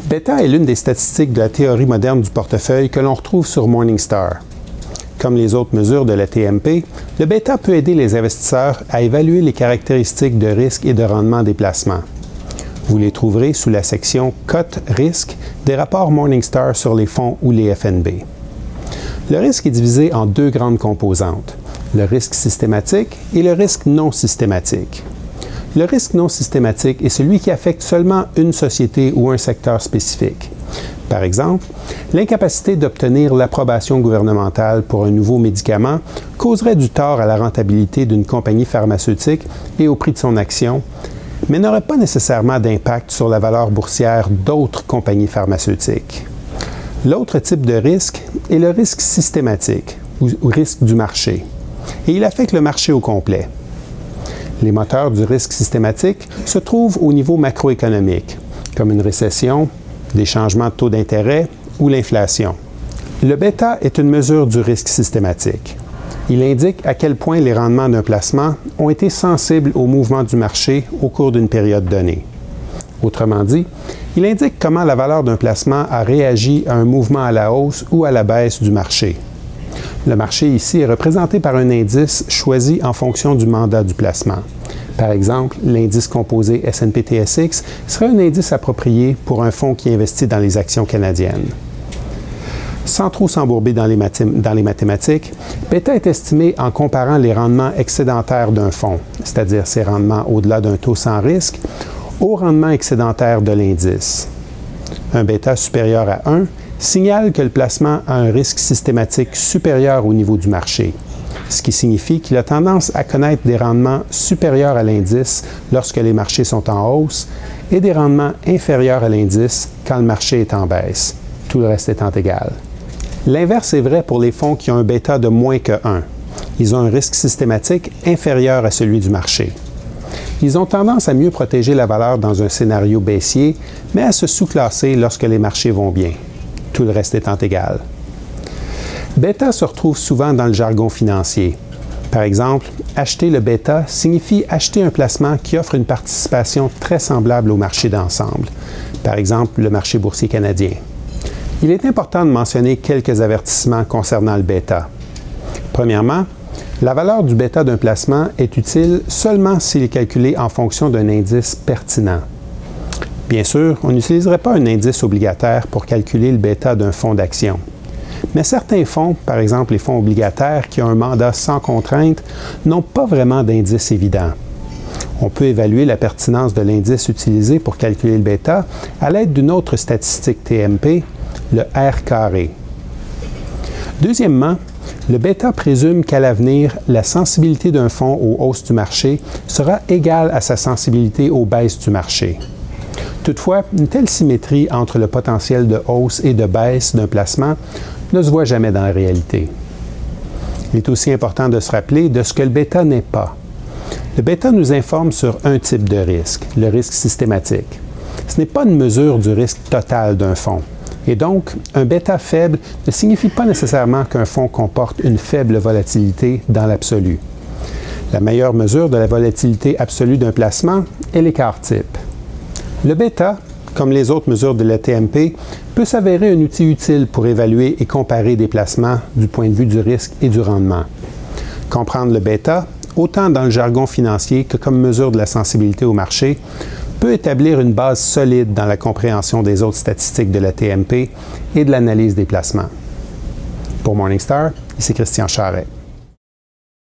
Bêta est l'une des statistiques de la théorie moderne du portefeuille que l'on retrouve sur Morningstar. Comme les autres mesures de la TMP, le bêta peut aider les investisseurs à évaluer les caractéristiques de risque et de rendement des placements. Vous les trouverez sous la section « Cote risque » des rapports Morningstar sur les fonds ou les FNB. Le risque est divisé en deux grandes composantes, le risque systématique et le risque non systématique. Le risque non systématique est celui qui affecte seulement une société ou un secteur spécifique. Par exemple, l'incapacité d'obtenir l'approbation gouvernementale pour un nouveau médicament causerait du tort à la rentabilité d'une compagnie pharmaceutique et au prix de son action, mais n'aurait pas nécessairement d'impact sur la valeur boursière d'autres compagnies pharmaceutiques. L'autre type de risque est le risque systématique, ou risque du marché, et il affecte le marché au complet. Les moteurs du risque systématique se trouvent au niveau macroéconomique, comme une récession, des changements de taux d'intérêt ou l'inflation. Le bêta est une mesure du risque systématique. Il indique à quel point les rendements d'un placement ont été sensibles au mouvement du marché au cours d'une période donnée. Autrement dit, il indique comment la valeur d'un placement a réagi à un mouvement à la hausse ou à la baisse du marché. Le marché ici est représenté par un indice choisi en fonction du mandat du placement. Par exemple, l'indice composé S&P/TSX serait un indice approprié pour un fonds qui investit dans les actions canadiennes. Sans trop s'embourber dans les mathématiques, bêta est estimé en comparant les rendements excédentaires d'un fonds, c'est-à-dire ses rendements au-delà d'un taux sans risque, au rendement excédentaire de l'indice. Un bêta supérieur à 1 signale que le placement a un risque systématique supérieur au niveau du marché, ce qui signifie qu'il a tendance à connaître des rendements supérieurs à l'indice lorsque les marchés sont en hausse et des rendements inférieurs à l'indice quand le marché est en baisse, tout le reste étant égal. L'inverse est vrai pour les fonds qui ont un bêta de moins que 1. Ils ont un risque systématique inférieur à celui du marché. Ils ont tendance à mieux protéger la valeur dans un scénario baissier, mais à se sous-classer lorsque les marchés vont bien, tout le reste étant égal. Bêta se retrouve souvent dans le jargon financier. Par exemple, acheter le bêta signifie acheter un placement qui offre une participation très semblable au marché d'ensemble, par exemple le marché boursier canadien. Il est important de mentionner quelques avertissements concernant le bêta. Premièrement, la valeur du bêta d'un placement est utile seulement s'il est calculé en fonction d'un indice pertinent. Bien sûr, on n'utiliserait pas un indice obligataire pour calculer le bêta d'un fonds d'action. Mais certains fonds, par exemple les fonds obligataires qui ont un mandat sans contrainte, n'ont pas vraiment d'indice évident. On peut évaluer la pertinence de l'indice utilisé pour calculer le bêta à l'aide d'une autre statistique TMP, le R carré. Deuxièmement, le bêta présume qu'à l'avenir, la sensibilité d'un fonds aux hausses du marché sera égale à sa sensibilité aux baisses du marché. Toutefois, une telle symétrie entre le potentiel de hausse et de baisse d'un placement ne se voit jamais dans la réalité. Il est aussi important de se rappeler de ce que le bêta n'est pas. Le bêta nous informe sur un type de risque, le risque systématique. Ce n'est pas une mesure du risque total d'un fonds. Et donc, un bêta faible ne signifie pas nécessairement qu'un fonds comporte une faible volatilité dans l'absolu. La meilleure mesure de la volatilité absolue d'un placement est l'écart type. Le bêta, comme les autres mesures de la TMP, peut s'avérer un outil utile pour évaluer et comparer des placements du point de vue du risque et du rendement. Comprendre le bêta, autant dans le jargon financier que comme mesure de la sensibilité au marché, peut établir une base solide dans la compréhension des autres statistiques de la TMP et de l'analyse des placements. Pour Morningstar, ici Christian Charret.